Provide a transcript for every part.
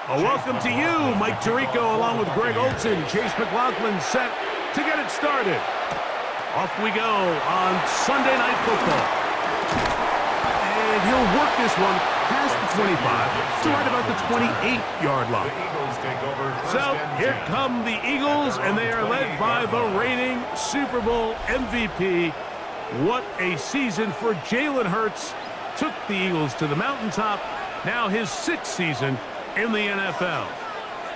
Welcome to you, Mike Tirico, along with Greg Olson. Chase McLaughlin set to get it started. Off we go on Sunday Night Football. And he'll work this one past the 25 to right about the 28-yard line. So here come the Eagles, and they are led by the reigning Super Bowl MVP. What a season for Jalen Hurts. Took the Eagles to the mountaintop. Now his 6th season in the NFL.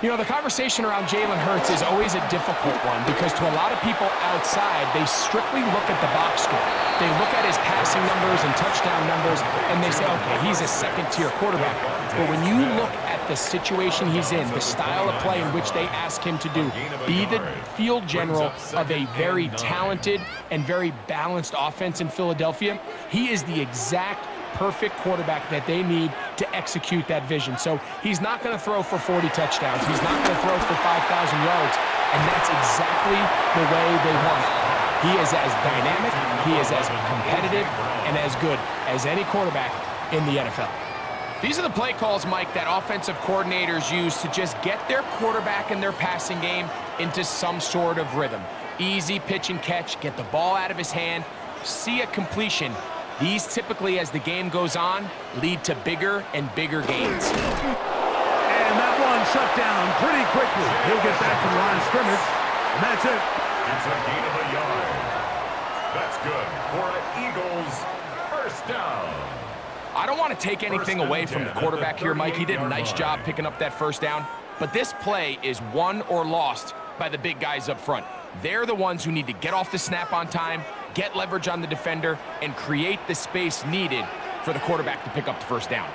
You know, the conversation around Jalen Hurts is always a difficult one because to a lot of people outside, they strictly look at the box score. They look at his passing numbers and touchdown numbers, and they say, okay, he's a second-tier quarterback. But when you look at the situation he's in, the style of play in which they ask him to do, be the field general of a very talented and very balanced offense in Philadelphia, he is the exact perfect quarterback that they need to execute that vision. So he's not going to throw for 40 touchdowns. He's not going to throw for 5,000 yards, and that's exactly the way they want it. He is as dynamic, he is as competitive, and as good as any quarterback in the NFL. These are the play calls, Mike, that offensive coordinators use to just get their quarterback and their passing game into some sort of rhythm. Easy pitch and catch, get the ball out of his hand, see a completion. These typically, as the game goes on, lead to bigger and bigger gains. And that one shut down pretty quickly. He'll get back to the line of scrimmage, and that's it. It's a gain of a yard. That's good for an Eagles first down. I don't want to take anything away from the quarterback here, Mike. He did a nice job picking up that first down. But this play is won or lost by the big guys up front. They're the ones who need to get off the snap on time, get leverage on the defender, and create the space needed for the quarterback to pick up the first down.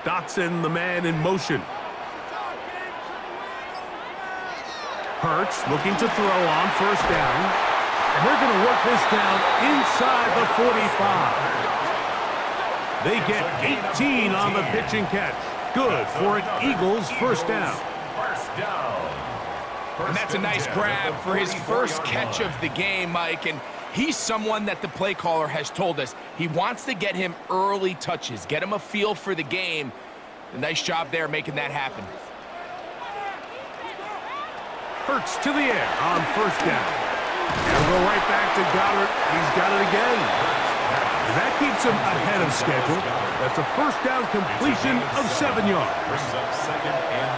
Dotson, the man in motion. Hurts looking to throw on first down. And they're going to work this down inside the 45. They get 18 on the pitch and catch. Good for an Eagles first down. And that's a nice grab for his first catch of the game, Mike. And he's someone that the play caller has told us he wants to get him early touches, get him a feel for the game. A nice job there making that happen. Hurts to the air on first down. And we'll go right back to Goddard. He's got it again. And that keeps him ahead of schedule. That's a first down completion of 7 yards.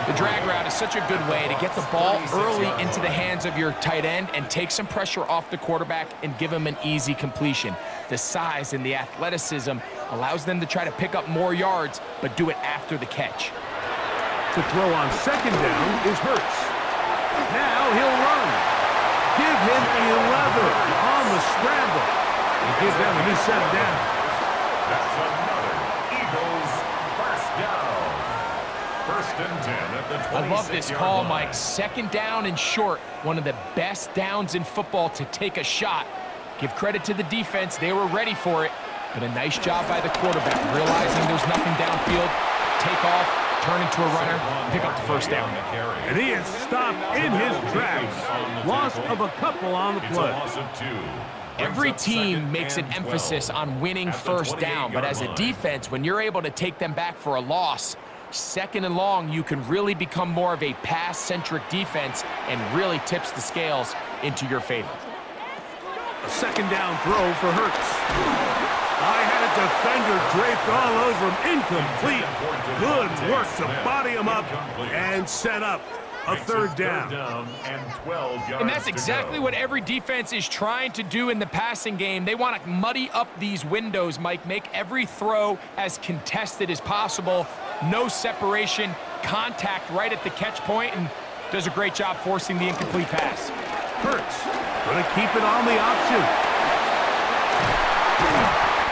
The drag route is such a good way to get the ball early into the hands of your tight end and take some pressure off the quarterback and give him an easy completion. The size and the athleticism allows them to try to pick up more yards, but do it after the catch. To throw on second down is Hurts. Now he'll run. Give him 11 on the scramble. And give them a new set of downs. That's another Eagles first down. First and 10 at the 26-yard line. I love this call, Mike. Second down and short. One of the best downs in football to take a shot. Give credit to the defense. They were ready for it. But a nice job by the quarterback, realizing there's nothing downfield. Take off, turn into a runner, pick up the first down. And he is stopped in his tracks. Loss of a couple on the play. Every team makes an emphasis on winning first down, but as a defense, when you're able to take them back for a loss, second and long, you can really become more of a pass-centric defense and really tips the scales into your favor. A second down throw for Hurts. I had a defender draped all over him. Incomplete. Good work to body him up and set up a third down. And that's exactly what every defense is trying to do in the passing game. They want to muddy up these windows, Mike, make every throw as contested as possible. No separation, contact right at the catch point, and does a great job forcing the incomplete pass. Hurts going to keep it on the option.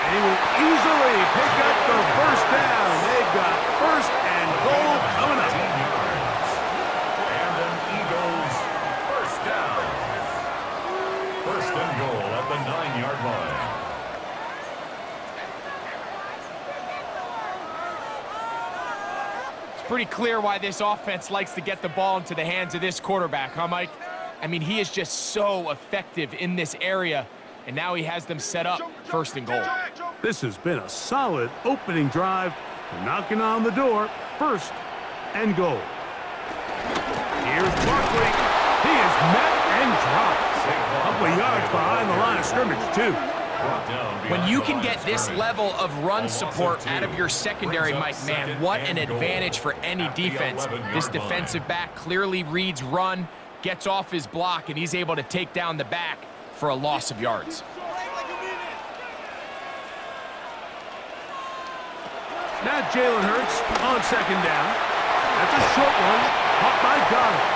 And he will easily pick up the first down. They've got first and goal coming up. And an Eagles first down. First and goal at the 9-yard line. It's pretty clear why this offense likes to get the ball into the hands of this quarterback, huh, Mike? I mean, he is just so effective in this area, and now he has them set up first and goal. This has been a solid opening drive. Knocking on the door, first and goal. Here's Barkley. He is met and dropped. A couple of yards behind the line of scrimmage, too. When you can get this level of run support out of your secondary, Mike, man, what an advantage for any defense. This defensive back clearly reads run, gets off his block, and he's able to take down the back for a loss of yards. Now Jalen Hurts on second down. That's a short one, caught by Goddard.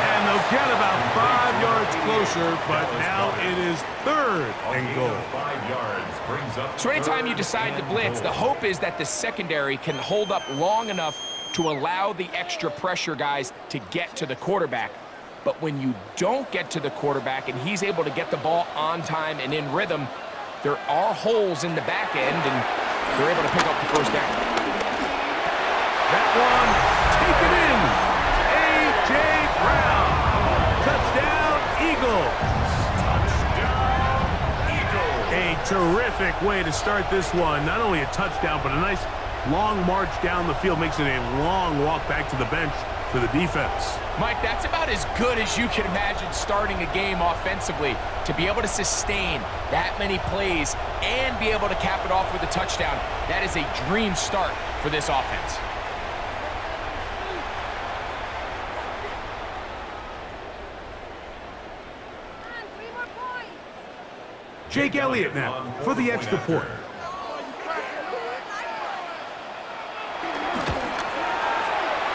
And they'll get about 5 yards closer, but now it is third and goal. 5 yards brings up. So anytime you decide to blitz, the hope is that the secondary can hold up long enough to allow the extra pressure guys to get to the quarterback. But when you don't get to the quarterback and he's able to get the ball on time and in rhythm, there are holes in the back end, and they're able to pick up the first down. That one, taken in. A.J. Brown. Touchdown, Eagles. A terrific way to start this one. Not only a touchdown, but a nice long march down the field. Makes it a long walk back to the bench for the defense. Mike, that's about as good as you can imagine starting a game offensively. To be able to sustain that many plays and be able to cap it off with a touchdown, that is a dream start for this offense. Jake Elliott now for the extra point.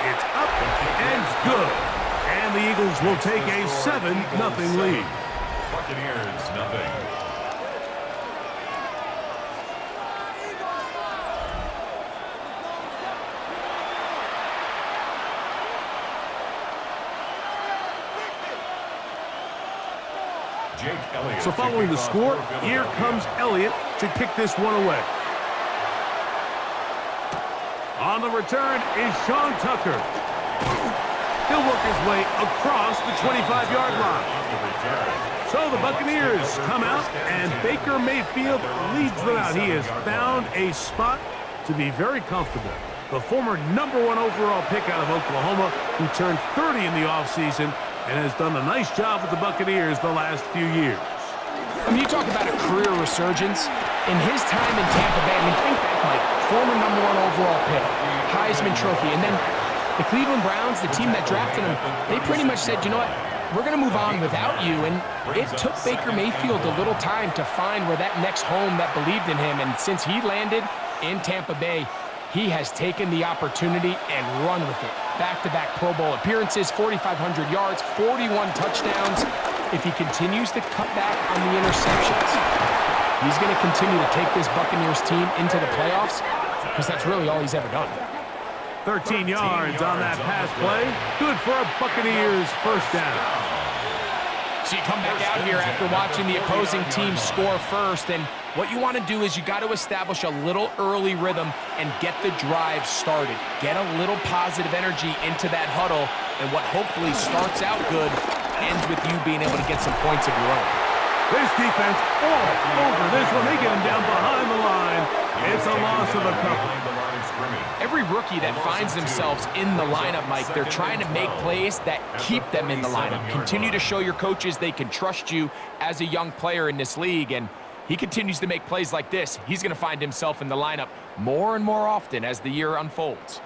It's up and good. And the Eagles will take a 7-0 lead. Buccaneers, nothing. So following the score, here comes Elliott to kick this one away. On the return is Sean Tucker. He'll work his way across the 25-yard line. So the Buccaneers come out, and Baker Mayfield leads them out. He has found a spot to be very comfortable. The former #1 overall pick out of Oklahoma, who turned 30 in the offseason, and has done a nice job with the Buccaneers the last few years. I mean, you talk about a career resurgence. In his time in Tampa Bay, I mean, think back, Mike, former #1 overall pick, Heisman Trophy, and then the Cleveland Browns, the team that drafted him, they pretty much said, you know what, we're going to move on without you, and it took Baker Mayfield a little time to find where that next home that believed in him, and since he landed in Tampa Bay, he has taken the opportunity and run with it. Back-to-back Pro Bowl appearances, 4,500 yards, 41 touchdowns. If he continues to cut back on the interceptions, he's going to continue to take this Buccaneers team into the playoffs, because that's really all he's ever done. 13 yards on that pass play. Good for a Buccaneers first down. So you come back out here after watching the opposing team score first, and what you want to do is you got to establish a little early rhythm and get the drive started. Get a little positive energy into that huddle, and what hopefully starts out good ends with you being able to get some points of your own. This defense all over this one. They get him down behind the line. It's a loss of a couple. Every rookie that finds themselves in the lineup, Mike, they're trying to make plays that keep them in the lineup. Continue to show your coaches they can trust you as a young player in this league, and he continues to make plays like this. He's going to find himself in the lineup more and more often as the year unfolds.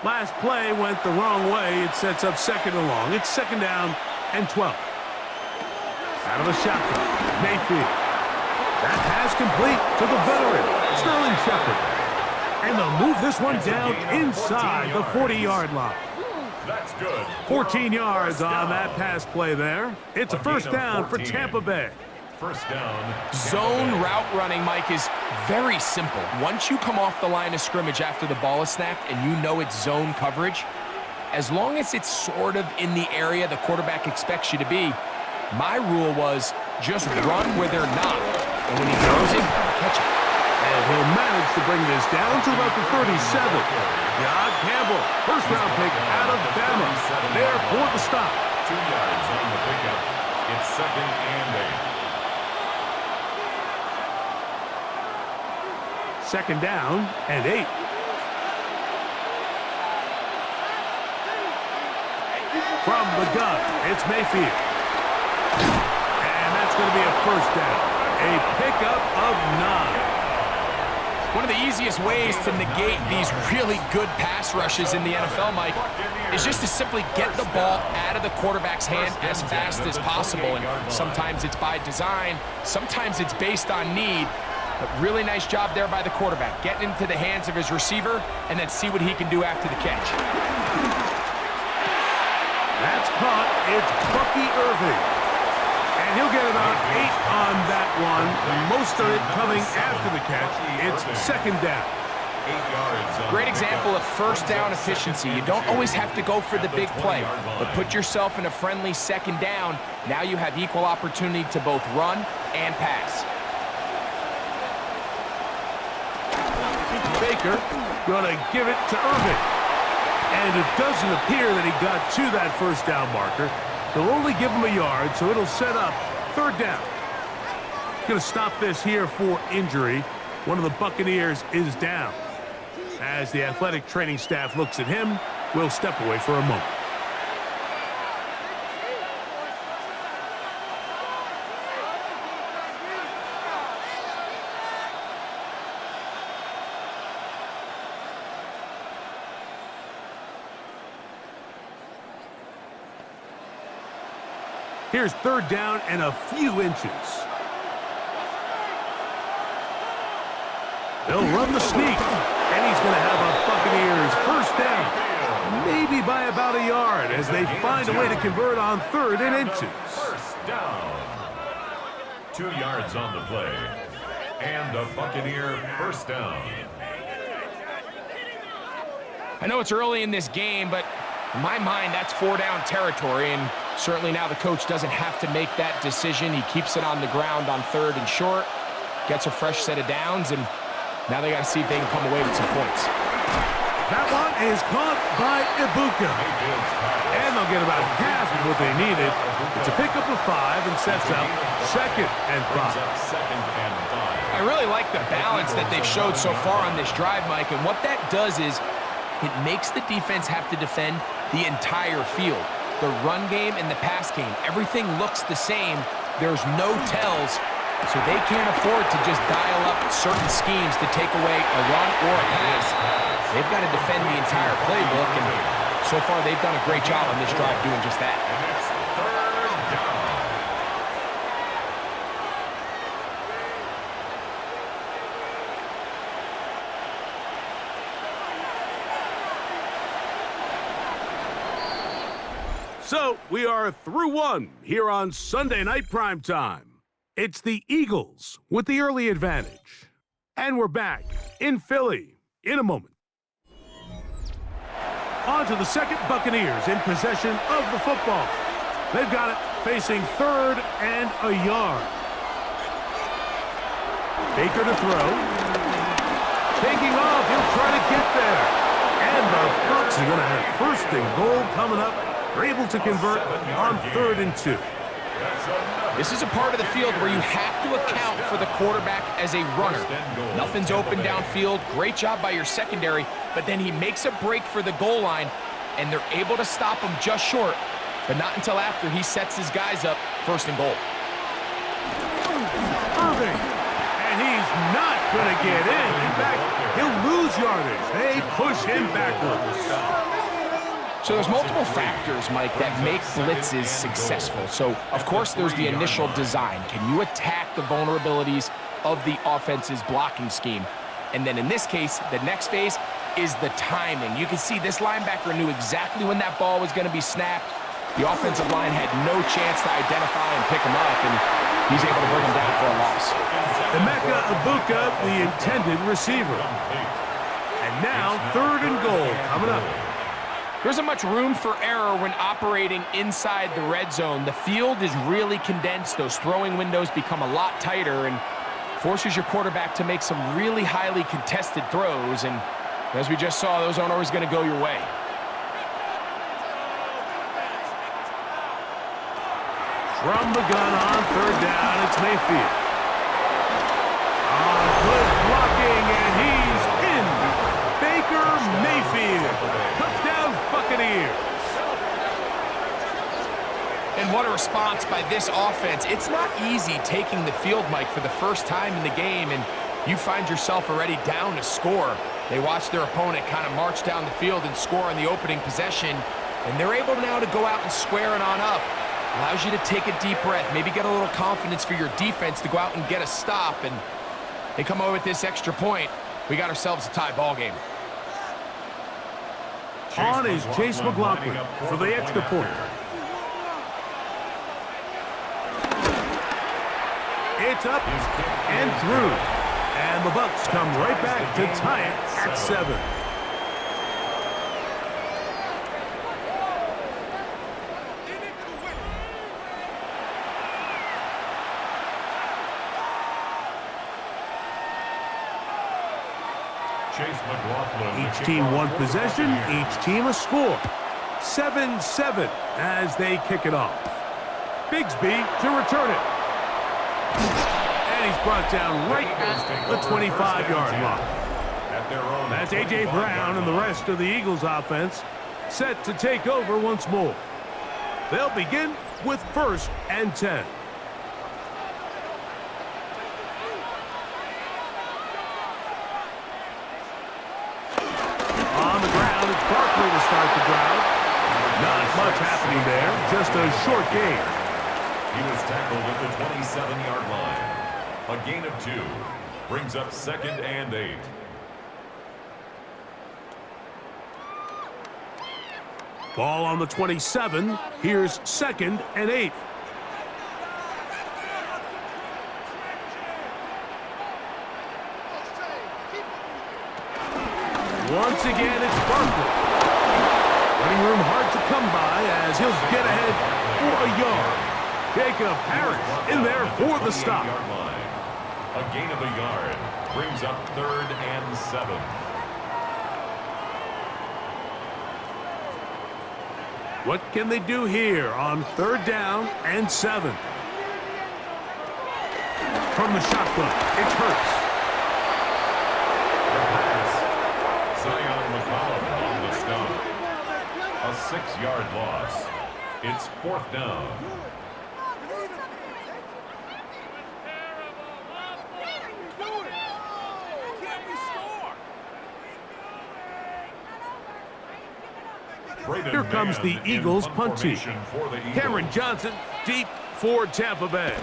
Last play went the wrong way. It sets up second and long. It's second down and 12. Out of the shotgun, Mayfield. That pass complete to the veteran, Sterling Shepard. And they'll move this one down inside the 40-yard line. That's good. 14 yards on that pass play there. It's a first down for Tampa Bay. First down. Zone route running, Mike, is very simple. Once you come off the line of scrimmage after the ball is snapped and you know it's zone coverage, as long as it's sort of in the area the quarterback expects you to be, my rule was just run where they're not. And when he throws it, catch it. And he'll manage to bring this down to about the 37. John Campbell, first-round pick out of Bama. There for the stop. 2 yards on the pickup. It's second and 8. Second down and 8. the gun. It's Mayfield. And that's going to be a first down. A pickup of 9. One of the easiest ways to negate these really good pass rushes in the NFL, Mike, is just to simply get the ball out of the quarterback's hand as fast as possible. And sometimes it's by design, sometimes it's based on need. But really nice job there by the quarterback, getting into the hands of his receiver and then see what he can do after the catch. That's caught. It's Bucky Irving. And he'll get about 8 on that one. Most of it coming after the catch. It's second down. 8 yards. Great example of first down efficiency. You don't always have to go for the big play, but put yourself in a friendly second down. Now you have equal opportunity to both run and pass. Baker going to give it to Irving. And it doesn't appear that he got to that first down marker. They'll only give him a yard, so it'll set up third down. Going to stop this here for injury. One of the Buccaneers is down. As the athletic training staff looks at him, we'll step away for a moment. Here's third down and a few inches. They'll run the sneak, and he's going to have a Buccaneers first down. Maybe by about a yard as they find a way to convert on third and inches. First down. 2 yards on the play. And a Buccaneer first down. I know it's early in this game, but in my mind, that's 4-down territory, and certainly now the coach doesn't have to make that decision. He keeps it on the ground on third and short, gets a fresh set of downs, and now they got to see if they can come away with some points. That one is caught by Ibuka. And they'll get about half of what they needed. It's a pickup of 5 and sets up second and 5. I really like the balance that they've showed so far on this drive, Mike, and what that does is it makes the defense have to defend the entire field. The run game and the pass game, everything looks the same. There's no tells, so they can't afford to just dial up certain schemes to take away a run or a pass. They've got to defend the entire playbook, and so far they've done a great job on this drive doing just that. So we are through one here on Sunday Night Primetime. It's the Eagles with the early advantage. And we're back in Philly in a moment. On to the second, Buccaneers in possession of the football. They've got it facing third and a yard. Baker to throw. Taking off, he'll try to get there. And the Bucs are going to have first and goal coming up. They're able to convert on 3rd and 2. This is a part of the field where you have to account for the quarterback as a runner. Nothing's open downfield. Great job by your secondary, but then he makes a break for the goal line, and they're able to stop him just short, but not until after he sets his guys up 1st and goal. Irving, and he's not going to get in. In fact, he'll lose yardage. They push him backwards. So there's multiple factors, Mike, that make blitzes successful. So, of course, there's the initial design. Can you attack the vulnerabilities of the offense's blocking scheme? And then in this case, the next phase is the timing. You can see this linebacker knew exactly when that ball was going to be snapped. The offensive line had no chance to identify and pick him up, and he's able to bring him down for a loss. Emeka Ibuka, the intended receiver. And now 3rd and goal coming up. There isn't much room for error when operating inside the red zone. The field is really condensed. Those throwing windows become a lot tighter and forces your quarterback to make some really highly contested throws. And as we just saw, those aren't always going to go your way. From the gun on 3rd down, it's Mayfield. Good blocking, and he's in. Baker Mayfield. Touchdown, Buccaneers. And what a response by this offense. It's not easy taking the field, Mike, for the first time in the game, and you find yourself already down to score. They watch their opponent kind of march down the field and score on the opening possession, and they're able now to go out and square it on up. Allows you to take a deep breath, maybe get a little confidence for your defense to go out and get a stop, and they come away with this extra point. We got ourselves a tie ball game. On is Chase McLaughlin for the extra point. It's up and through. And the Bucs come right back to tie it at 7. Each team one possession, each team a score. 7-7 as they kick it off. Bigsby to return it. And he's brought down right at the 25-yard line. That's A.J. Brown and the rest of the Eagles offense set to take over once more. They'll begin with 1st and 10. On the ground, it's Barkley to start the drive. Not much happening there, just a short gain. He was tackled at the 27-yard line. A gain of 2 brings up 2nd and 8. Ball on the 27. Here's 2nd and 8. Once again, it's Barkley. Running room hard to come by as he'll get ahead for a yard. Jacob Harris in there for the stop. A gain of a yard brings up 3rd and 7. What can they do here on 3rd down and 7? From the shotgun, it's Hurts. On the stop. A 6-yard loss. It's 4th down. Here comes the Eagles punt team. Cameron Johnson deep for Tampa Bay.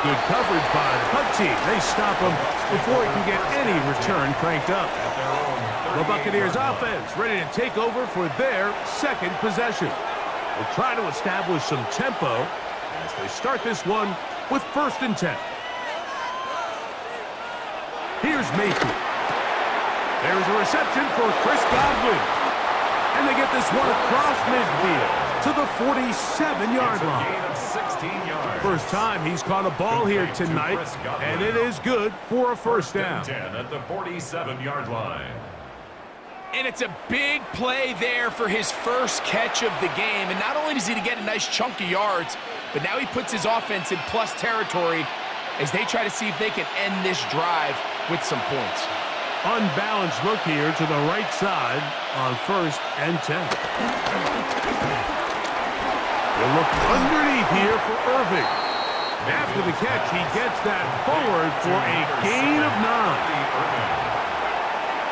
Good coverage by the punt team. They stop him before he can get any return cranked up. The Buccaneers offense ready to take over for their 2nd possession. They'll try to establish some tempo as they start this one with 1st and 10. Here's Mayfield. There's a reception for Chris Godwin. And they get this one across midfield to the 47-yard line. 16 yards. First time he's caught a ball here tonight, and it is good for a 1st down. 10 at the 47-yard line. And it's a big play there for his first catch of the game. And not only does he get a nice chunk of yards, but now he puts his offense in plus territory as they try to see if they can end this drive with some points. Unbalanced look here to the right side on 1st and 10. They'll look underneath here for Irving. After the catch, he gets that forward for a gain of 9.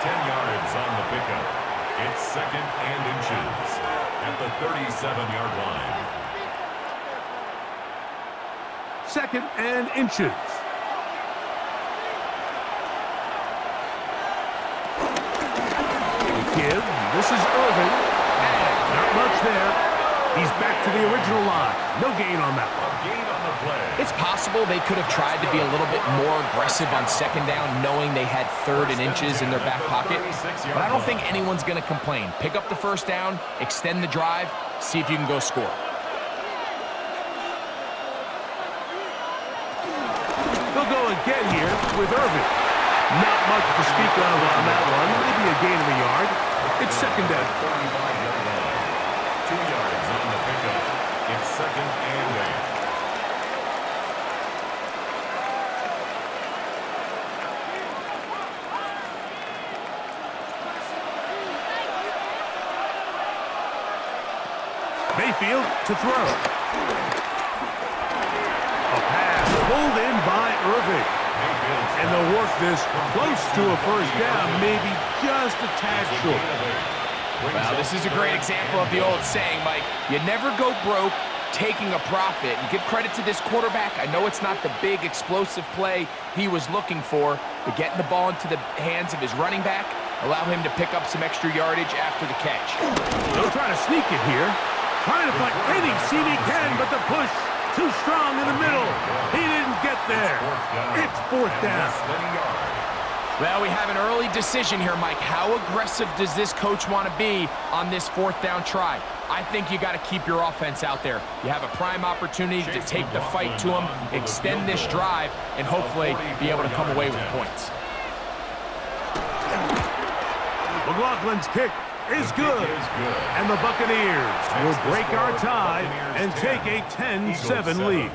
10 yards on the pickup. It's 2nd and inches at the 37-yard line. 2nd and inches. The give. This is Irving. And not much there. He's back to the original line. No gain on that one. Gain on the play. It's possible they could have tried to be a little bit more aggressive on 2nd down, knowing they had 3rd and inches in their back pocket. But I don't think anyone's going to complain. Pick up the 1st down, extend the drive, see if you can go score. They'll go again here with Irving. Not much to speak of on that one. Maybe a gain of a yard. It's 2nd down. 2 yards on the pickup. It's 2nd and 8. Mayfield to throw. A pass pulled in by Irving. And they'll work this close to a first down, maybe just a tad short. Well, this is a great example of the old saying, Mike. You never go broke taking a profit. And give credit to this quarterback. I know it's not the big explosive play he was looking for, but getting the ball into the hands of his running back, allow him to pick up some extra yardage after the catch. They'll try to sneak it here. Trying to find any seam he can, but the push too strong in the middle. He didn't get there. It's fourth down. Well, we have an early decision here, Mike. How aggressive does this coach want to be on this fourth down try? I think you got to keep your offense out there. You have a prime opportunity to take the fight to him, extend this drive, and hopefully be able to come away with points. McLaughlin's kick is good. And the Buccaneers will break our tie and take a 10-7 lead.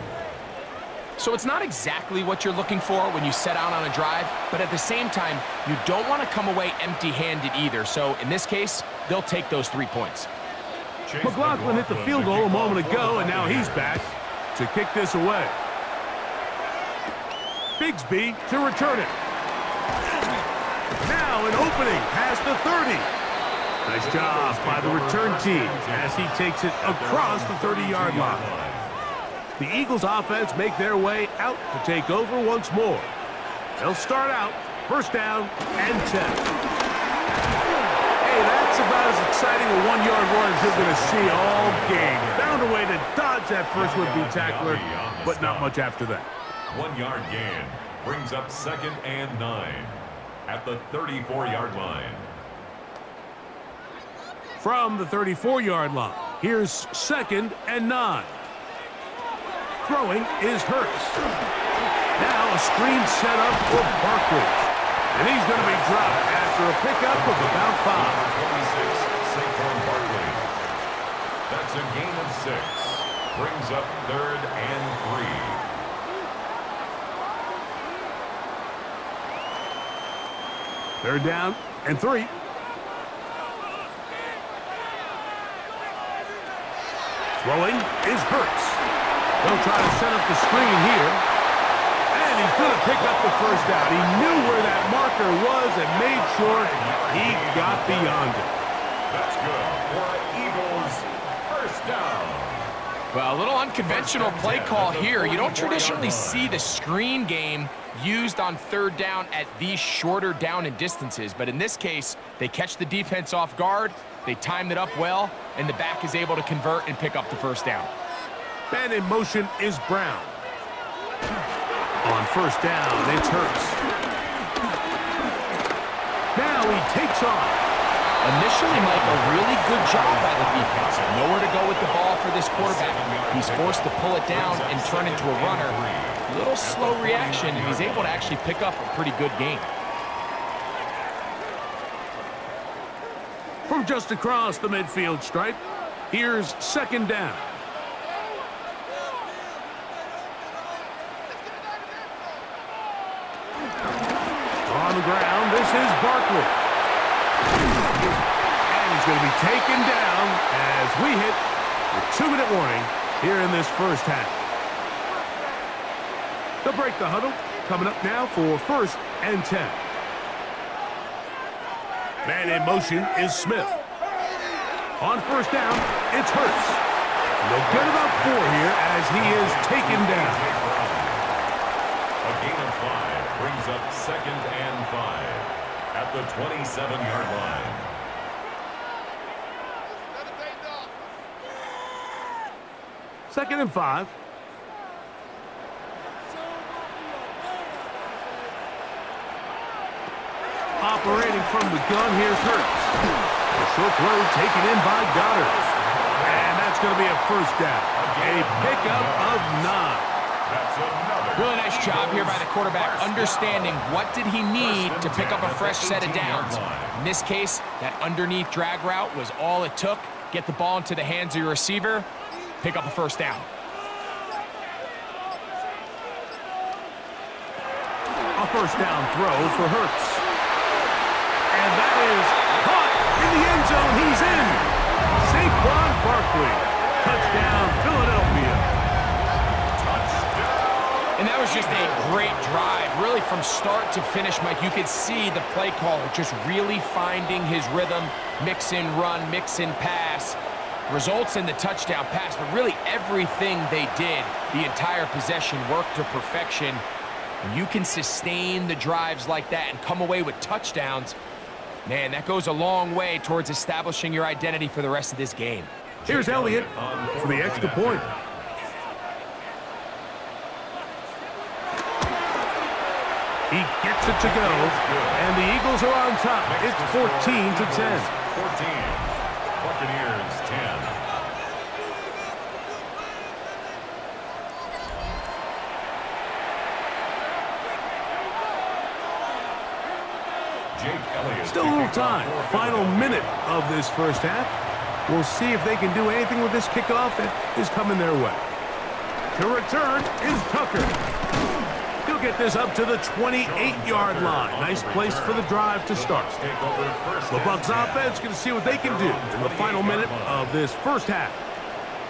So it's not exactly what you're looking for when you set out on a drive, but at the same time, you don't want to come away empty-handed either. So in this case, they'll take those 3 points. McLaughlin hit the field goal a moment ago, and now he's back to kick this away. Bigsby to return it. Now an opening past the 30. Nice job by the return team as he takes it across the 30-yard line. The Eagles offense make their way out to take over once more. They'll start out first down and 10. Hey, that's about as exciting a one-yard run as you're going to see all game. Found a way to dodge that first would-be tackler, but not much after that. 1 yard gain brings up 2nd and 9 at the 34-yard line. From the 34-yard line, here's 2nd and 9. Throwing is Hurts. Now a screen set up for Barkley. And he's going to be dropped after a pickup of about 5. 26, Saquon Barkley. That's a gain of 6. Brings up 3rd and 3. 3rd down and 3. Throwing is Hurts. They'll try to set up the screen here. And he's going to pick up the first down. He knew where that marker was and made sure he got beyond it. That's good for an Eagles first down. Well, a little unconventional play call here. You don't traditionally see the screen game used on 3rd down at these shorter down and distances. But in this case, they catch the defense off guard. They timed it up well, and the back is able to convert and pick up the first down. Man in motion is Brown. On first down, it's Hurts. Now he takes off. Initially, Mike, a really good job by the defense. Nowhere to go with the ball for this quarterback. He's forced to pull it down and turn into a runner. Little slow reaction, and he's able to actually pick up a pretty good game. From just across the midfield stripe, here's 2nd down. On the ground, this is Barkley. And he's going to be taken down as we hit the 2-minute warning here in this first half. They'll break the huddle. Coming up now for 1st and 10. Man in motion is Smith. On first down, it's Hurts. And they'll get about 4 here as he is taken down. A gain of 5 brings up 2nd and 5 at the 27-yard line. Second and 5. Operating from the gun, here's Hurts. A short throw taken in by Goddard. And that's going to be a first down. A pickup of 9. That's another. Really nice job here by the quarterback, understanding what did he need to pick up a fresh set of downs. In this case, that underneath drag route was all it took. Get the ball into the hands of your receiver, pick up a first down. A first down throw for Hurts. And that is caught in the end zone. He's in. Saquon Barkley That was just a great drive. Really, from start to finish, Mike, you could see the play caller just really finding his rhythm, mix in run, mix in pass. Results in the touchdown pass, but really everything they did, the entire possession worked to perfection. When you can sustain the drives like that and come away with touchdowns, man, that goes a long way towards establishing your identity for the rest of this game. Here's Elliott for the extra point. He gets it to go, and the Eagles are on top. It's 14-10. 14. Buccaneers 10. Still a little time. Final minute of this first half. We'll see if they can do anything with this kickoff that is coming their way. To return is Tucker. He'll get this up to the 28-yard line. Nice place for the drive to start. The Bucs offense going to see what they can do in the final minute of this first half.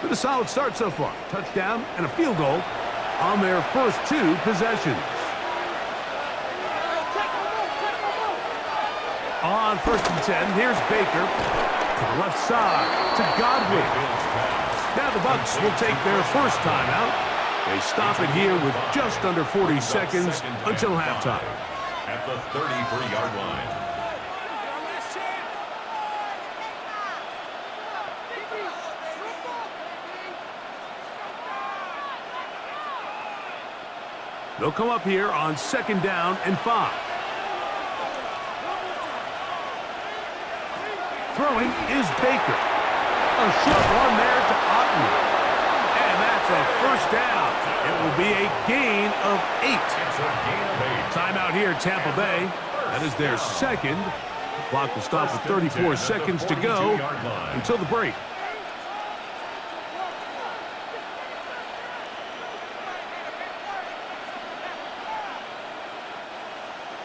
With a solid start so far. Touchdown and a field goal on their first two possessions. On 1st and 10, here's Baker to the left side to Godwin. Now the Bucs will take their first timeout. They stop it here with just under 40 seconds until halftime. At the 33-yard line. They'll come up here on 2nd down and 5. Throwing is Baker. A short one there to Otten. And that's a first down. It will be a gain of 8. Timeout here, Tampa Bay. That is their second. The clock will stop with 34 seconds to go until the break.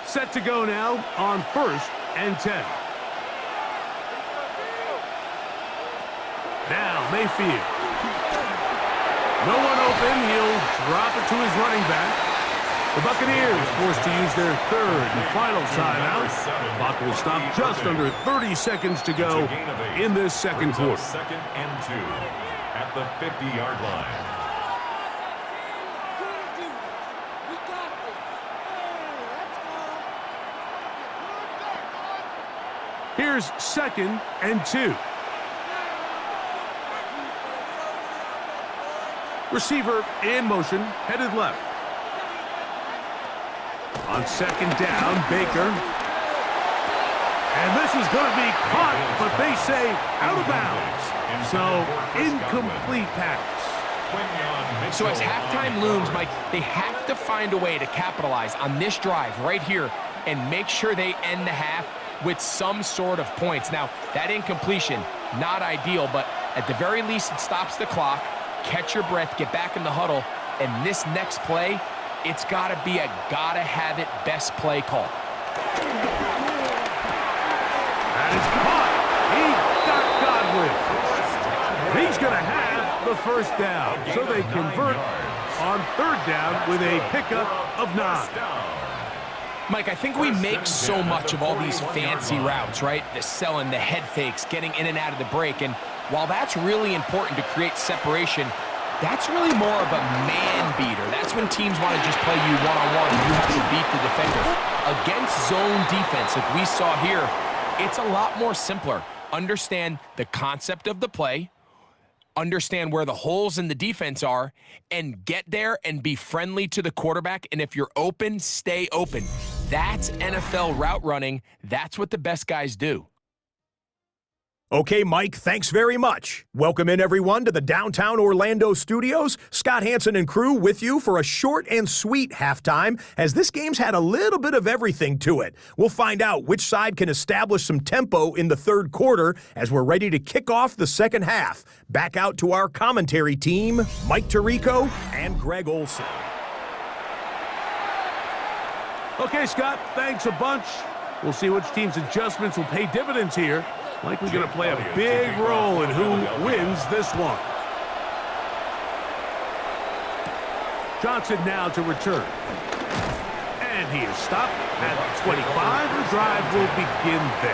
Set to go now on 1st and 10. Now, Mayfield. No one open. He'll drop it to his running back. The Buccaneers forced to use their third and final timeout. Clock will stop just under 30 seconds to go in this second quarter. 2nd and 2 at the 50-yard line. Here's 2nd and 2. Receiver in motion, headed left. On 2nd down, Baker. And this is going to be caught, but they say out of bounds. So, incomplete pass. So as halftime looms, Mike, they have to find a way to capitalize on this drive right here and make sure they end the half with some sort of points. Now, that incompletion, not ideal, but at the very least, it stops the clock. Catch your breath, get back in the huddle, and this next play, it's got to be a gotta-have-it best play call. That is caught. He got Godwin. He's going to have the first down. So they convert on 3rd down with a pickup of 9. Mike, I think we make so much of all these fancy routes, right? The selling, the head fakes, getting in and out of the break, and while that's really important to create separation, that's really more of a man beater. That's when teams want to just play you one-on-one and you have to beat the defender. Against zone defense, like we saw here, it's a lot more simpler. Understand the concept of the play, understand where the holes in the defense are, and get there and be friendly to the quarterback. And if you're open, stay open. That's NFL route running. That's what the best guys do. Okay, Mike, thanks very much. Welcome in, everyone, to the downtown Orlando studios. Scott Hansen and crew with you for a short and sweet halftime, as this game's had a little bit of everything to it. We'll find out which side can establish some tempo in the third quarter as we're ready to kick off the second half. Back out to our commentary team, Mike Tirico and Greg Olson. Okay, Scott, thanks a bunch. We'll see which team's adjustments will pay dividends here. Likely going to play a big role in who wins this one. Johnson now to return. And he is stopped at 25. The drive will begin there.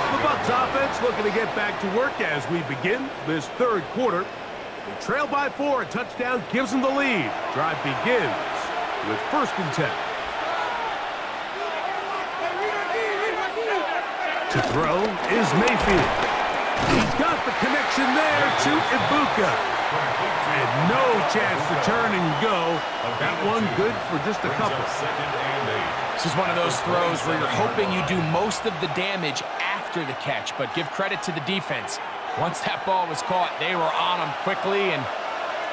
The Bucs offense looking to get back to work as we begin this third quarter. They trail by 4. A touchdown gives them the lead. Drive begins with 1st and 10. To throw is Mayfield. He's got the connection there to Ibuka. And no chance to turn and go. That one good for just a couple. This is one of those throws where you're hoping you do most of the damage after the catch, but give credit to the defense. Once that ball was caught, they were on him quickly, and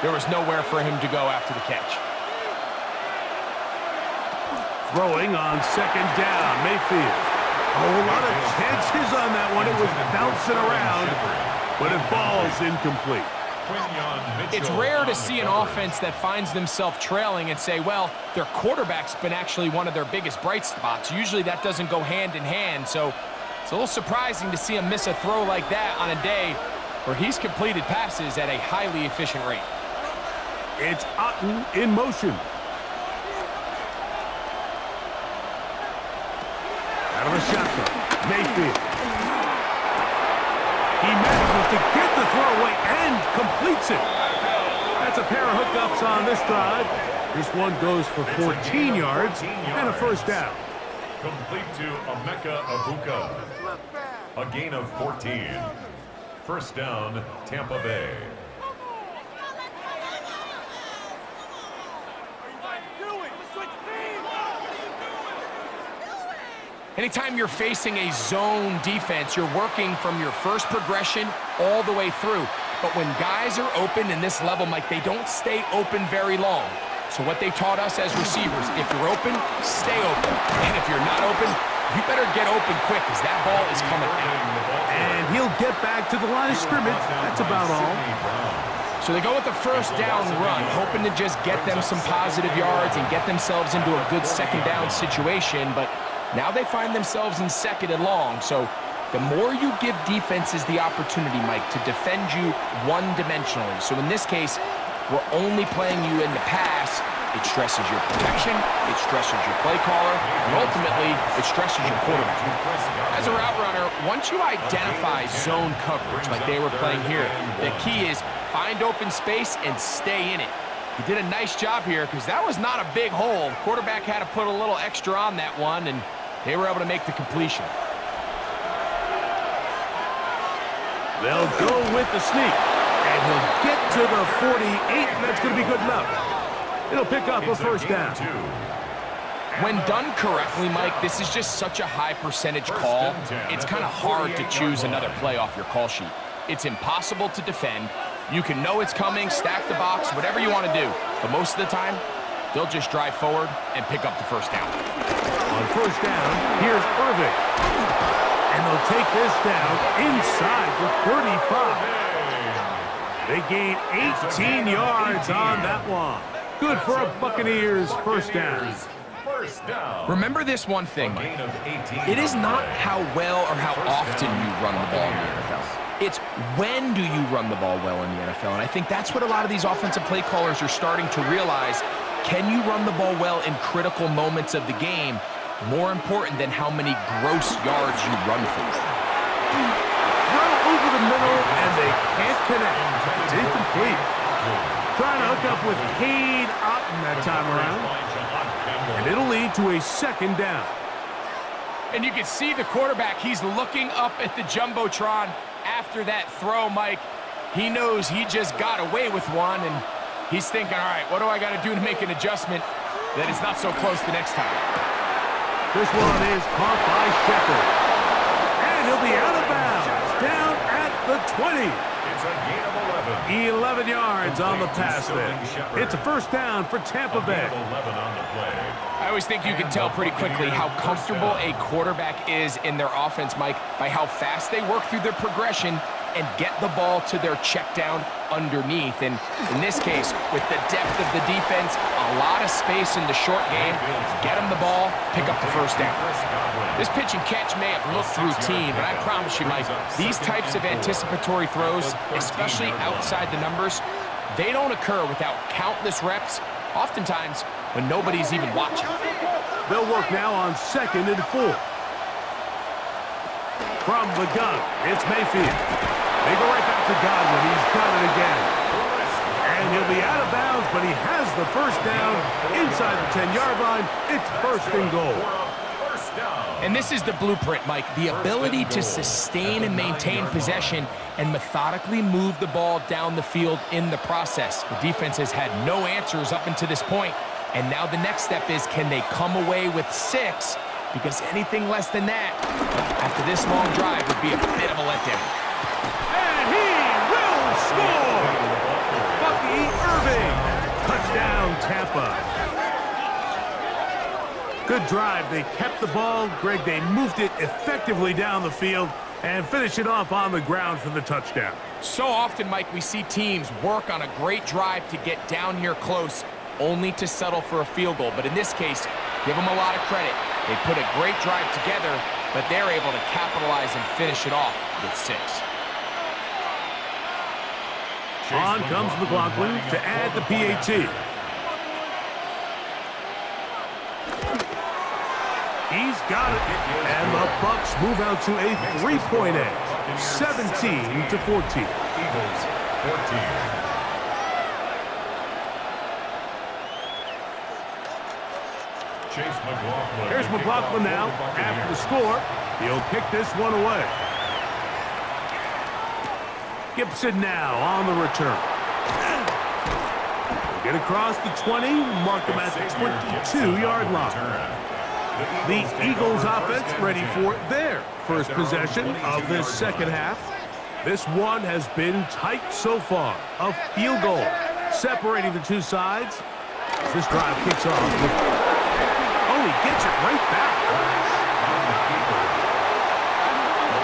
there was nowhere for him to go after the catch. Throwing on 2nd down, Mayfield. A lot of chances on that one. It was bouncing around, but it falls incomplete. It's rare to see an offense that finds themselves trailing and say, well, their quarterback's been actually one of their biggest bright spots. Usually that doesn't go hand in hand, so it's a little surprising to see him miss a throw like that on a day where he's completed passes at a highly efficient rate. It's Otten in motion. Out of the shotgun, Mayfield. He manages to get the throw away and completes it. That's a pair of hookups on this drive. This one goes for 14 yards and a 1st down. Complete to Emeka Ibuka. A gain of 14. 1st down, Tampa Bay. Anytime you're facing a zone defense, you're working from your first progression all the way through. But when guys are open in this level, Mike, they don't stay open very long. So what they taught us as receivers, if you're open, stay open. And if you're not open, you better get open quick because that ball is coming out. And he'll get back to the line of scrimmage. That's about all. So they go with the 1st down run, hoping to just get them some positive yards and get themselves into a good 2nd down situation. But now they find themselves in 2nd and long, so the more you give defenses the opportunity, Mike, to defend you one-dimensionally. So in this case, we're only playing you in the pass. It stresses your protection, it stresses your play caller, and ultimately, it stresses your quarterback. As a route runner, once you identify zone coverage like they were playing here, the key is find open space and stay in it. He did a nice job here because that was not a big hole. The quarterback had to put a little extra on that one, and they were able to make the completion. They'll go with the sneak, and he'll get to the 48, and that's going to be good enough. It'll pick up a 1st down. When done correctly, Mike, this is just such a high percentage call. It's kind of hard to choose another play off your call sheet. It's impossible to defend. You can know it's coming, stack the box, whatever you want to do. But most of the time, they'll just drive forward and pick up the 1st down. On 1st down, here's Irving. And they'll take this down inside the 35. They gain 18 yards on that one. Good for a Buccaneers 1st down. Remember this one thing, Mike. It is not how well or how often you run the ball in the NFL. It's when do you run the ball well in the NFL. And I think that's what a lot of these offensive play callers are starting to realize. Can you run the ball well in critical moments of the game? More important than how many gross yards you run for. Throw over the middle, and they can't connect. It's incomplete. Trying to hook up with Cade Otten that time around. And it'll lead to a 2nd down. And you can see the quarterback. He's looking up at the Jumbotron after that throw, Mike. He knows he just got away with one, and he's thinking, all right, what do I got to do to make an adjustment that it's not so close the next time? This one is caught by Shepard. And he'll be out of bounds, down at the 20. It's a gain of 11. 11 yards on the pass there. It's a 1st down for Tampa Bay. 11 on the play. I always think you can tell pretty quickly how comfortable a quarterback is in their offense, Mike, by how fast they work through their progression and get the ball to their check down underneath. And in this case, with the depth of the defense, a lot of space in the short game, get them the ball, pick up the 1st down. This pitch and catch may have looked routine, but I promise you, Mike, these types of anticipatory throws, especially outside the numbers, they don't occur without countless reps oftentimes when nobody's even watching. They'll work now on 2nd and 4. From the gun, it's Mayfield. They go right back to Godwin. He's done it again. And he'll be out of bounds, but he has the first down inside the 10-yard line. It's 1st and goal. And this is the blueprint, Mike. The ability to sustain and maintain possession and methodically move the ball down the field in the process. The defense has had no answers up until this point, and now the next step is, can they come away with 6? Because anything less than that, after this long drive, would be a bit of a letdown. And he will score! Bucky Irving. Touchdown, Tampa. Good drive. They kept the ball. Greg, they moved it effectively down the field and finish it off on the ground for the touchdown. So often, Mike, we see teams work on a great drive to get down here close, only to settle for a field goal. But in this case, give them a lot of credit. They put a great drive together, but they're able to capitalize and finish it off with 6. On comes McLaughlin to add the PAT. He's got it. And the Bucs move out to a 3-point edge, 17-14. Eagles 14. Chase McLaughlin. Here's McLaughlin now. After the score, he'll kick this one away. Gibson now on the return. He'll get across the 20, mark him at the 22-yard line. The Eagles offense ready for their first possession of this second half. This one has been tight so far. A field goal separating the two sides as this drive kicks off. Oh, he gets it right back.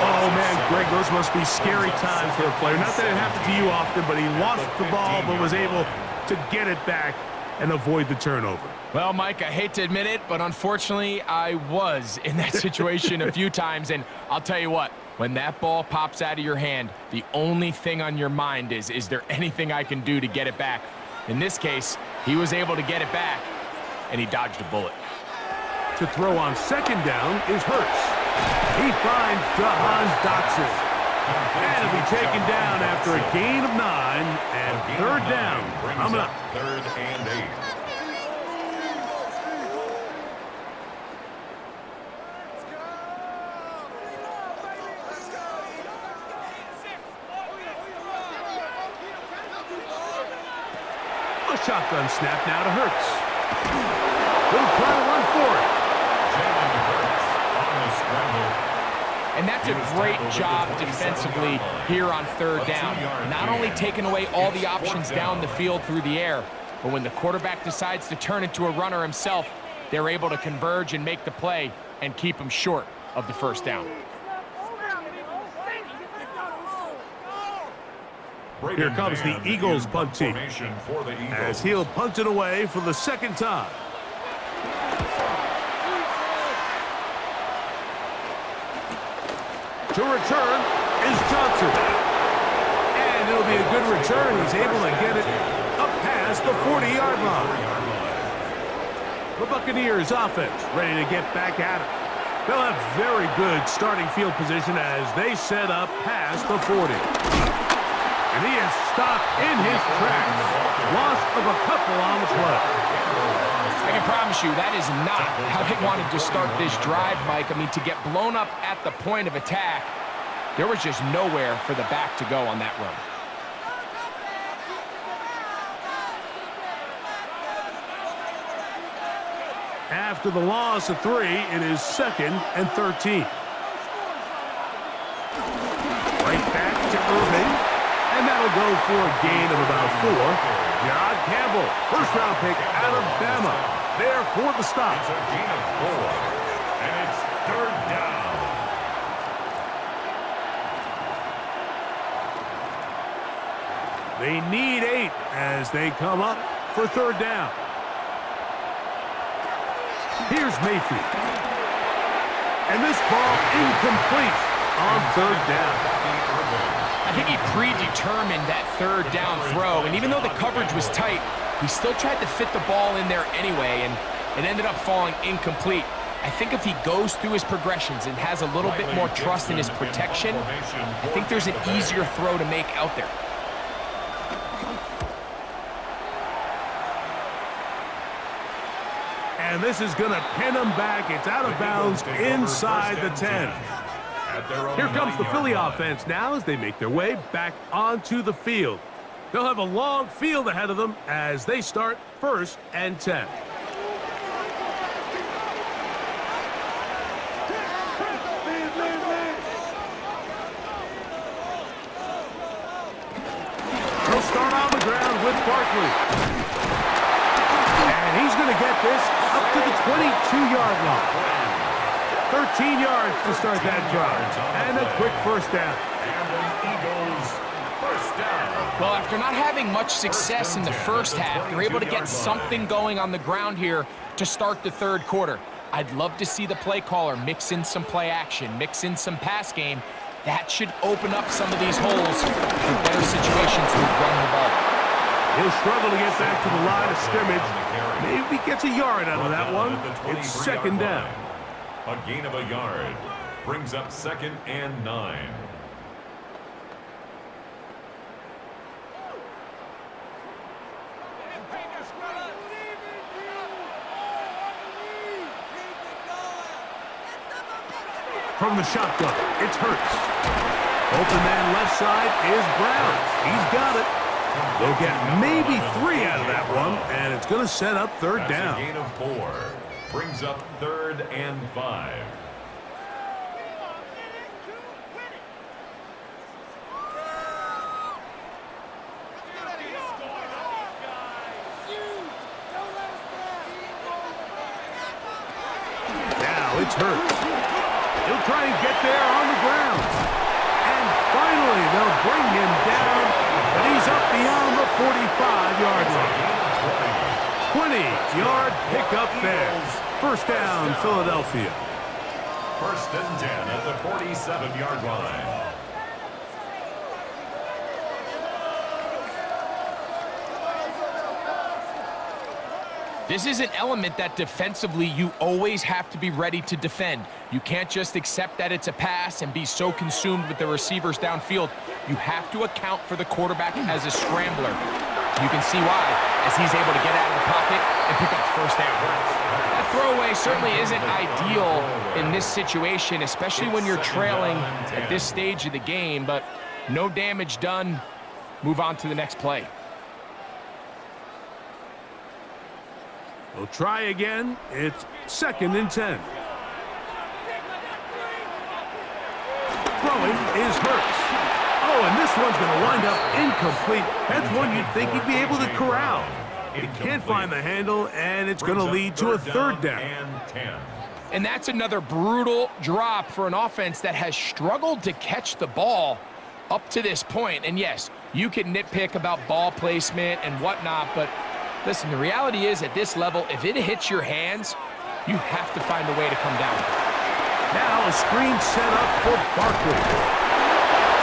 Oh, man, Greg, those must be scary times for a player. Not that it happened to you often, but he lost the ball but was able to get it back and avoid the turnover. Well, Mike, I hate to admit it, but unfortunately, I was in that situation a few times, and I'll tell you what, when that ball pops out of your hand, the only thing on your mind is there anything I can do to get it back? In this case, he was able to get it back, and he dodged a bullet. To throw on 2nd down is Hurts. He finds Jahan Dotson. And it'll be taken down after a gain of 9, and 3rd down. Coming up. 3rd and 8. A shotgun snap now to Hurts. He'll try to run for it. Jalen Hurts on the scramble. And that's a great job defensively here on 3rd down. Not only taking away all the options down the field through the air, but when the quarterback decides to turn into a runner himself, they're able to converge and make the play and keep him short of the 1st down. Here comes the Eagles punt team as he'll punt it away for the 2nd time. To return is Johnson. And it'll be a good return. He's able to get it up past the 40-yard line. The Buccaneers offense ready to get back at it. They'll have very good starting field position as they set up past the 40. And he is stopped in his tracks. Loss of a couple on the play. I can promise you that is not how they wanted to start this drive, Mike. I mean, to get blown up at the point of attack, there was just nowhere for the back to go on that run. After the loss of 3, it is 2nd and 13. Right back to Irving, and that'll go for a gain of about 4. John Campbell, first-round pick out of Bama. There for the stop. It's a gain of 4, and it's 3rd down. They need 8 as they come up for 3rd down. Here's Mayfield. And this ball incomplete on 3rd down. I think he predetermined that 3rd down throw, and even though the coverage was tight, He still tried to fit the ball in there anyway, and it ended up falling incomplete. I think if he goes through his progressions and has a little bit more trust in his protection, I think there's an easier throw to make out there. And this is going to pin him back. It's out of bounds inside the 10. Here comes the Philly offense now as they make their way back onto the field. They'll have a long field ahead of them as they start 1st and 10. They'll start on the ground with Barkley. And he's going to get this up to the 22-yard line. 13 yards to start that drive. And a quick first down. And the Eagles first down. Well, after not having much success in the first half, they're able to get something going on the ground here to start the 3rd quarter. I'd love to see the play caller mix in some play action, mix in some pass game. That should open up some of these holes for better situations to run the ball. He'll struggle to get back to the line of scrimmage. Maybe gets a yard out of that one. It's 2nd down. A gain of a yard brings up 2nd and 9. From the shotgun, it's Hurts. Open man left side is Brown. He's got it. They'll get maybe 3 out of that one, and it's going to set up 3rd down. A gain of 4 brings up 3rd and 5. Now it's Hurts. He'll try and get there on the ground. And finally, they'll bring him down, but he's up beyond the 45-yard line. 20-yard pickup there. 1st down, Philadelphia. 1st and 10 at the 47-yard line. This is an element that defensively you always have to be ready to defend. You can't just accept that it's a pass and be so consumed with the receivers downfield. You have to account for the quarterback as a scrambler. You can see why, as he's able to get out of the pocket and pick up the 1st down. That throwaway certainly isn't ideal in this situation, especially when you're trailing at this stage of the game, but no damage done. Move on to the next play. We'll try again. It's 2nd and 10. Throwing is Hurts. Oh, and this one's going to wind up incomplete. That's one you'd think he'd be able to corral. He can't find the handle, and it's going to lead to a 3rd down. And that's another brutal drop for an offense that has struggled to catch the ball up to this point. And yes, you can nitpick about ball placement and whatnot, but listen, the reality is at this level, if it hits your hands, you have to find a way to come down. Now a screen set up for Barkley.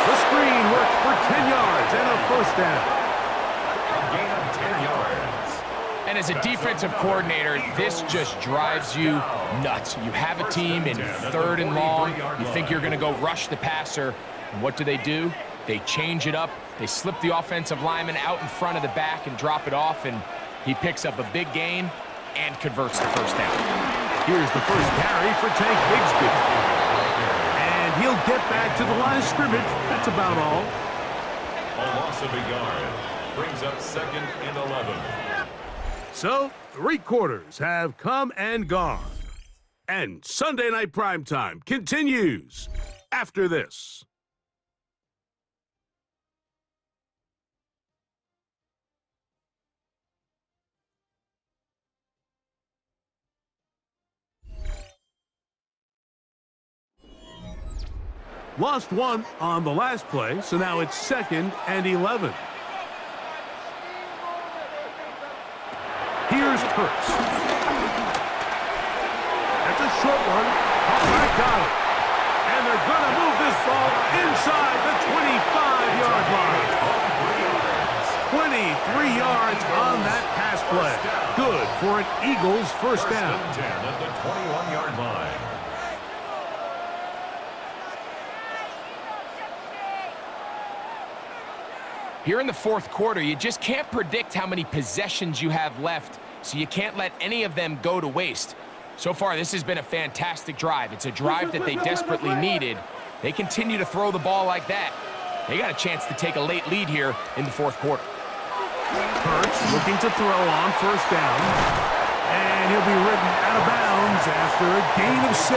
The screen works for 10 yards and a 1st down. A gain of 10 yards. And as a defensive coordinator, this just drives you nuts. You have a team in 3rd and long. You think you're going to go rush the passer. And what do? They change it up. They slip the offensive lineman out in front of the back and drop it off, and he picks up a big gain and converts the 1st down. Here's the first carry for Tank Bigsby. And he'll get back to the line of scrimmage. That's about all. A loss of a yard brings up 2nd and 11. So, 3 quarters have come and gone. And Sunday Night Primetime continues after this. Lost one on the last play, so now it's 2nd and 11. Here's Hurts. That's a short one. I got it. And they're going to move this ball inside the 25-yard line. 23 yards on that pass play. Good for an Eagles first down. 10 at the 21-yard line. Here in the fourth quarter, you just can't predict how many possessions you have left, so you can't let any of them go to waste. So far, this has been a fantastic drive. It's a drive that they desperately needed. They continue to throw the ball like that. They got a chance to take a late lead here in the fourth quarter. Hurts looking to throw on first down. And he'll be ridden out of bounds after a gain of 6.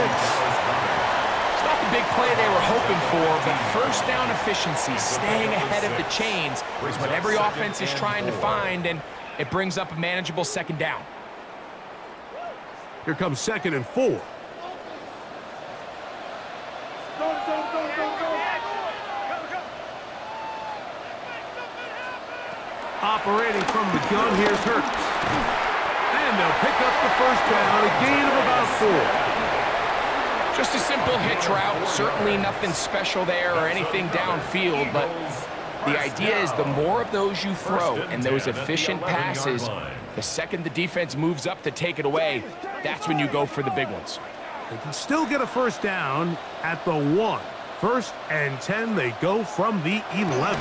It's not the big play they were hoping for, but first down efficiency, staying ahead of the chains, is what every offense is trying to find, and it brings up a manageable second down. Here comes 2nd and 4. Operating from the gun, here's Hurts. And they'll pick up the first down, a gain of about 4. Just a simple hitch route, certainly nothing special there or anything downfield, but the idea is the more of those you throw and those efficient passes, the second the defense moves up to take it away, that's when you go for the big ones. They can still get a first down at the 1. 1st and 10, they go from the 11.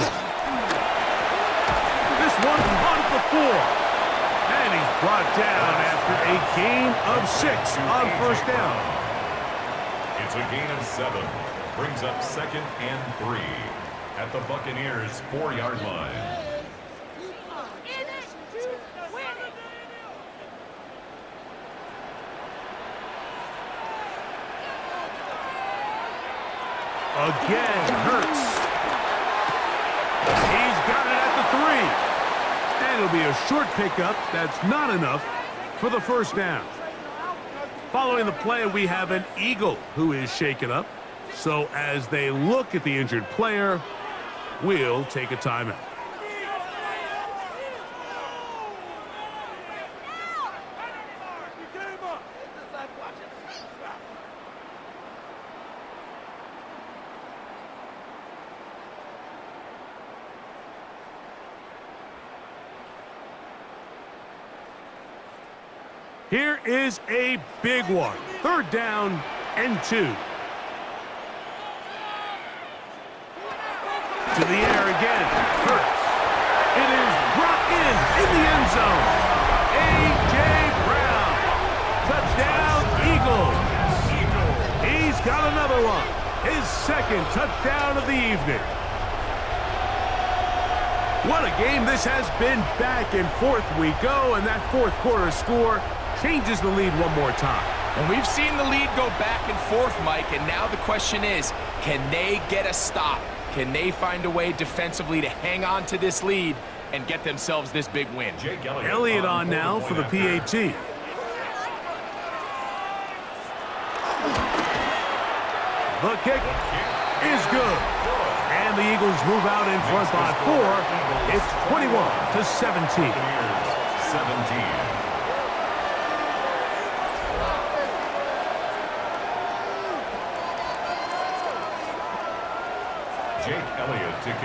This one caught at the 4. And he's brought down after a gain of 6 on first down. It's a gain of 7. Brings up 2nd and 3 at the Buccaneers' 4-yard line. Again, Hurts. He's got it at the 3. And it'll be a short pickup. That's not enough for the first down. Following the play, we have an Eagle who is shaken up. So as they look at the injured player, we'll take a timeout. Here is a big one. 3rd down and 2. To the air again. Hurts. It is brought in the end zone. A.J. Brown. Touchdown, Eagles. He's got another one. His 2nd touchdown of the evening. What a game this has been. Back and forth we go, and that fourth quarter score changes the lead one more time. And we've seen the lead go back and forth, Mike, and now the question is, can they get a stop? Can they find a way defensively to hang on to this lead and get themselves this big win? Elliott on now for the PAT. The kick is good. And the Eagles move out in front by 4. It's 21-17. 17.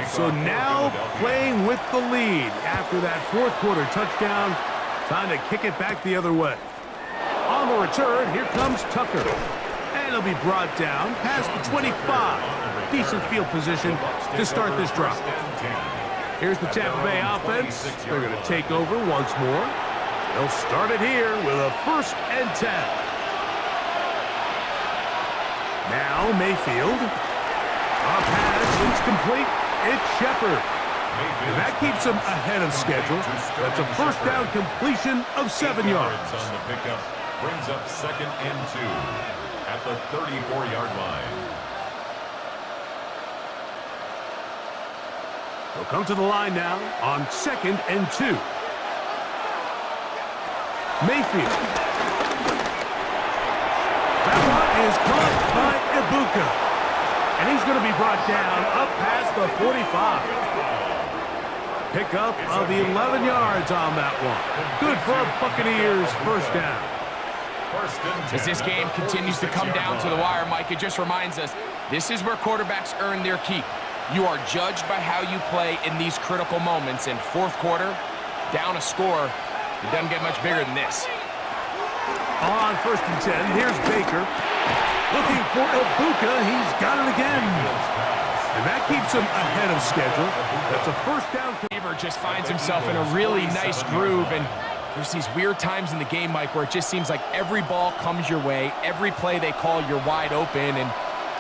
So now playing with the lead after that fourth quarter touchdown. Time to kick it back the other way. On the return, here comes Tucker. And he'll be brought down past the 25. Decent field position to start this drive. Here's the Tampa Bay offense. They're going to take over once more. They'll start it here with a 1st and 10. Now Mayfield. A pass, it's complete. It's Shepard. And that keeps him ahead of schedule. That's a first down completion of 7 yards. On the pickup brings up 2nd and 2 at the 34-yard line. They'll come to the line now on 2nd and 2. Mayfield. That one is caught by Ibuka. And he's going to be brought down up past the 45. Pickup of 11 yards on that one. Good for a Buccaneers first down. As this game continues to come down to the wire, Mike, it just reminds us, this is where quarterbacks earn their keep. You are judged by how you play in these critical moments. In fourth quarter, down a score, It doesn't get much bigger than this. On 1st and 10, here's Baker. Looking for Ibuka. He's got it again. And that keeps him ahead of schedule. That's a first down. Receiver just finds himself in a really nice groove, and there's these weird times in the game, Mike, where it just seems like every ball comes your way, every play they call, you're wide open, and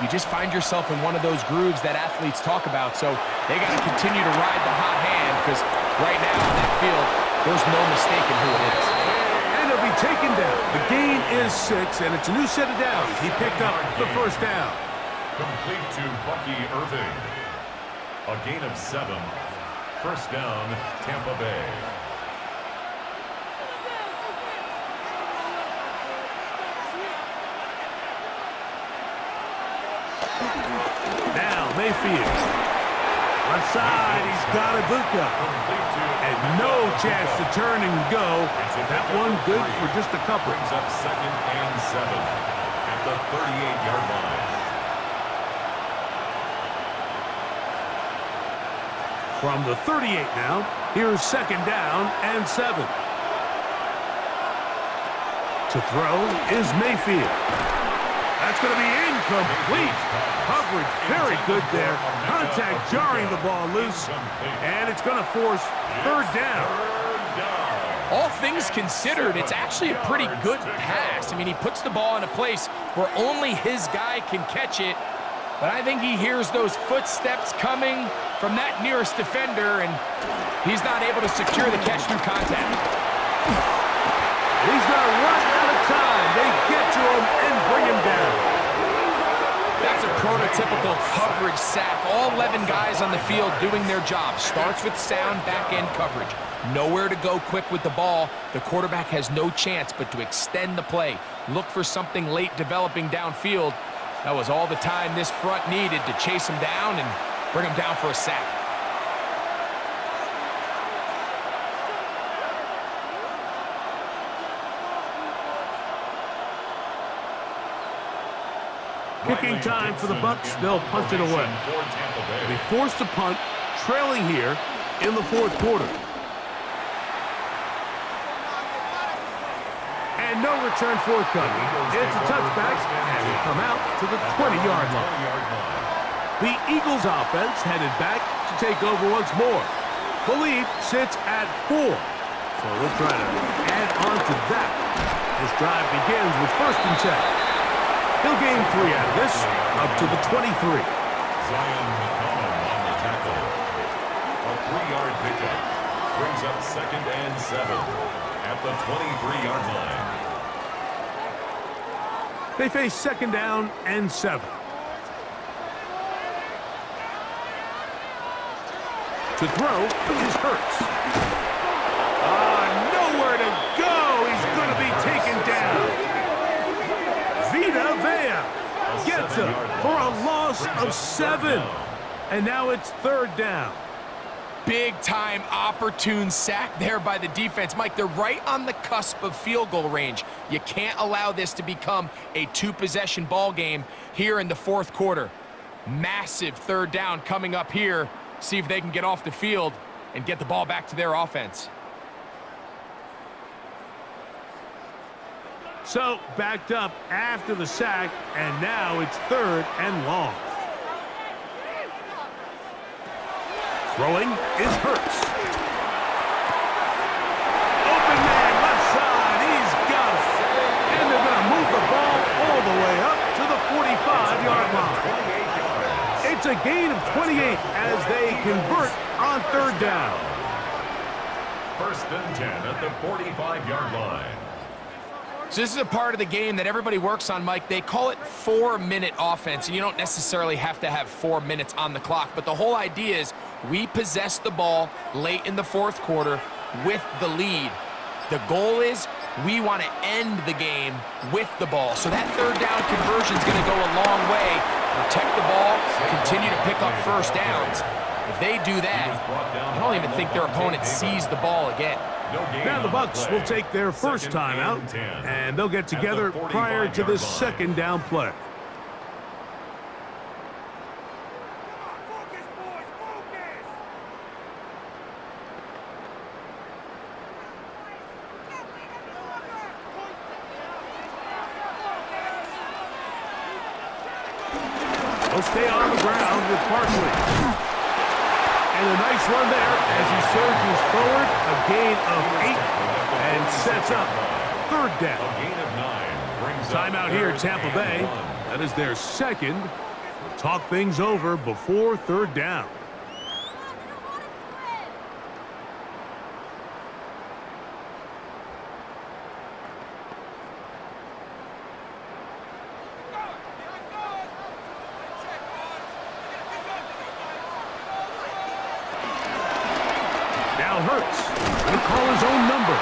you just find yourself in one of those grooves that athletes talk about. So they got to continue to ride the hot hand, because right now on that field, there's no mistaking who it is. And he'll be taken down. The gain is 6, and it's a new set of downs. He picked up the first down. Complete to Bucky Irving. A gain of 7. First down, Tampa Bay. Now Mayfield. Left side, he's got Ibuka. And no chance to turn and go. That one good for just a couple. Brings up 2nd and 7 at the 38-yard line. From the 38 now, here's 2nd down and 7. To throw is Mayfield. That's going to be incomplete. Coverage very good there. Contact jarring the ball loose. And it's going to force 3rd down. All things considered, it's actually a pretty good pass. I mean, he puts the ball in a place where only his guy can catch it. But I think he hears those footsteps coming from that nearest defender, and he's not able to secure the catch through contact. He's going to run out of time. They get to him and bring him down. That's a prototypical coverage sack. All 11 guys on the field doing their job. Starts with sound back-end coverage. Nowhere to go quick with the ball. The quarterback has no chance but to extend the play. Look for something late developing downfield. That was all the time this front needed to chase him down and bring him down for a sack. Kicking time for the Bucs. They'll punt it away. They forced a punt, trailing here in the 4th quarter. And no return forthcoming. It's a touchback, and we come out to the 20-yard line. The Eagles offense headed back to take over once more. The lead sits at 4. So we'll try to add on to that. This drive begins with 1st and 10. He'll gain 3 out of this, up to the 23. Zion McCollum on the tackle. A 3-yard pickup. Brings up 2nd and 7 at the 23-yard line. They face 2nd down and 7. To throw is Hurts. Nowhere to go. He's going to be taken down. Vita Vea gets him for a loss of 7. And now it's 3rd down. Big-time opportune sack there by the defense. Mike, they're right on the cusp of field goal range. You can't allow this to become a 2-possession ball game here in the 4th quarter. Massive 3rd down coming up here. See if they can get off the field and get the ball back to their offense. So, backed up after the sack, and now it's 3rd and long. Throwing is Hurts. Open man, left side, he's got it. And they're going to move the ball all the way up to the 45-yard line. It's a gain of 28 as they convert on 3rd down. 1st and 10 at the 45-yard line. So this is a part of the game that everybody works on, Mike. They call it 4-minute offense, and you don't necessarily have to have 4 minutes on the clock. But the whole idea is we possess the ball late in the 4th quarter with the lead. The goal is we want to end the game with the ball. So that 3rd down conversion is going to go a long way. Protect the ball, continue to pick up 1st downs. If they do that, I don't even think their opponent sees the ball again. Now the Bucs will take their first time out, and they'll get together prior to this 2nd down play. He'll stay on the ground with Barkley. And a nice run there as he surges forward. A gain of 8 and sets up third down. A gain of 9 brings up Timeout here, third Tampa and Bay. 1. That is their second. We'll talk things over before third down. Now Hurts will call his own number.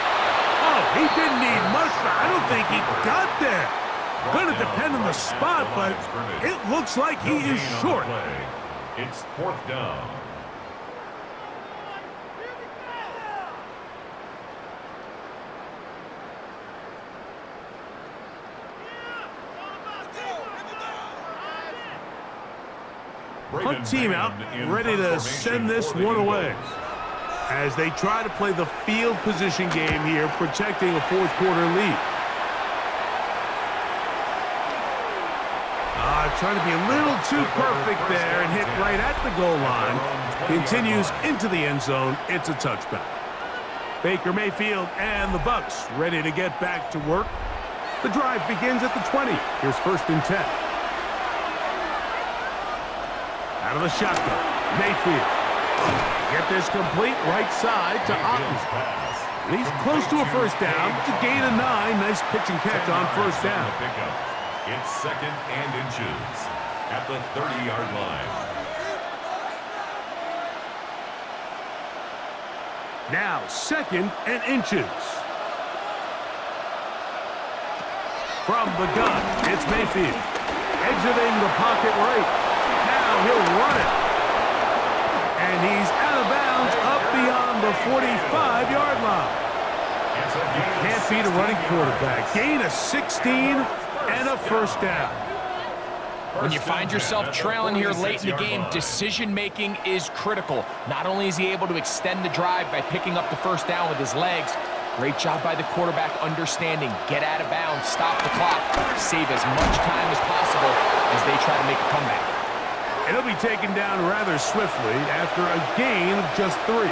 Oh, he didn't need much, but I don't think he got there. Going to depend on the spot, but it looks like he is short. It's fourth down. Punt team out, ready to send this one away. As they try to play the field position game here, protecting a fourth quarter lead. Trying to be a little too perfect there and hit right at the goal line. Continues into the end zone. It's a touchback. Baker Mayfield and the Bucs ready to get back to work. The drive begins at the 20. Here's first and 10. Out of the shotgun, Mayfield. Get this complete right side to Otten. He's close to a first down. It's a gain of 9. Nice pitch and catch on first down. It's second and inches at the 30-yard line. Now second and inches. From the gun, it's Mayfield. Exiting the pocket right. Now he'll run it. And he's out of bounds up beyond the 45-yard line. You can't beat a running quarterback. Gain of 16 and a first down. When you find yourself trailing here late in the game, decision-making is critical. Not only is he able to extend the drive by picking up the first down with his legs, great job by the quarterback understanding, get out of bounds, stop the clock, save as much time as possible as they try to make a comeback. And he'll be taken down rather swiftly after a gain of just 3.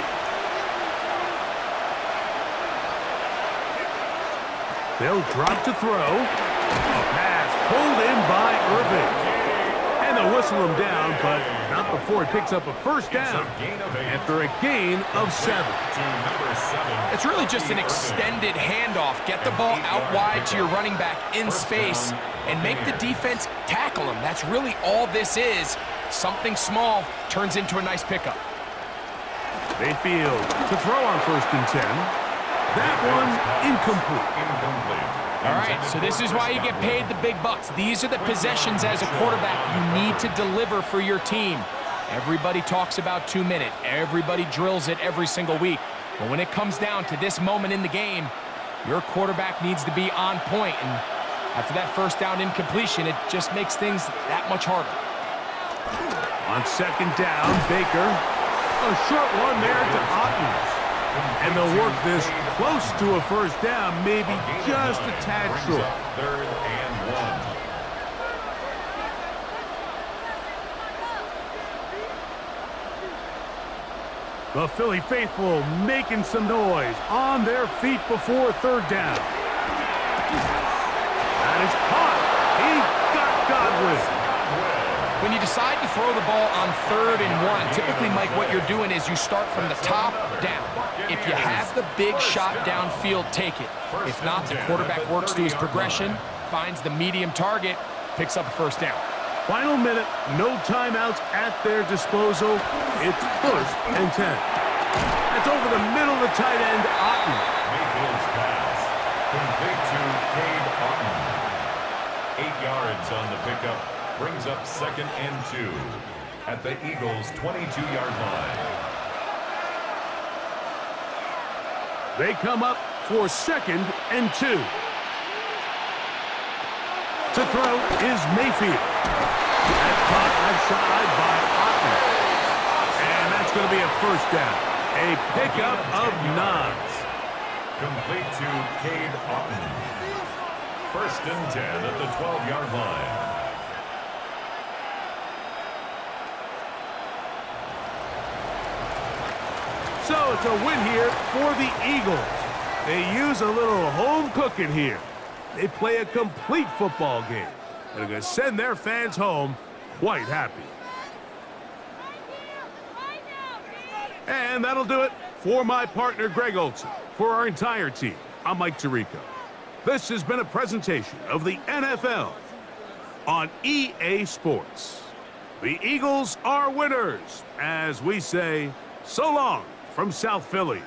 They'll drop to throw. A pass pulled in by Irving. And they'll whistle him down, but not before he picks up a first down after a gain of 7. It's really just an extended handoff. Get the ball out wide to your running back in space and make the defense tackle him. That's really all this is. Something small turns into a nice pickup. Mayfield to throw on first and 10. That one incomplete. All right, so this is why you get paid the big bucks. These are the possessions as a quarterback you need to deliver for your team. Everybody talks about 2-minute. Everybody drills it every single week. But when it comes down to this moment in the game, your quarterback needs to be on point. And after that first down incompletion, it just makes things that much harder. On second down, Baker. A short one there to Otten. And they'll work this close to a first down, maybe just a tad short. Third and 1. The Philly faithful making some noise on their feet before third down. That is caught. He got Godwin. When you decide to throw the ball on 3rd and 1, typically, Mike, what you're doing is you start from the top down. If you have the big shot downfield, take it. If not, the quarterback works through his progression, finds the medium target, picks up a first down. Final minute, no timeouts at their disposal. It's first and 10. That's over the middle of the tight end, Otten. Mayfield's pass, complete to Cade Otten. 8 yards on the pickup, brings up second and 2 at the Eagles' 22-yard line. They come up for second and 2. To throw is Mayfield. That's caught outside by Otten. And that's going to be a first down. A pickup of 9. Complete to Cade Otten. First and 10 at the 12-yard line. So it's a win here for the Eagles. They use a little home cooking here. They play a complete football game. And are going to send their fans home quite happy. And that'll do it for my partner, Greg Olson. For our entire team, I'm Mike Tirico. This has been a presentation of the NFL on EA Sports. The Eagles are winners, as we say, so long from South Philly.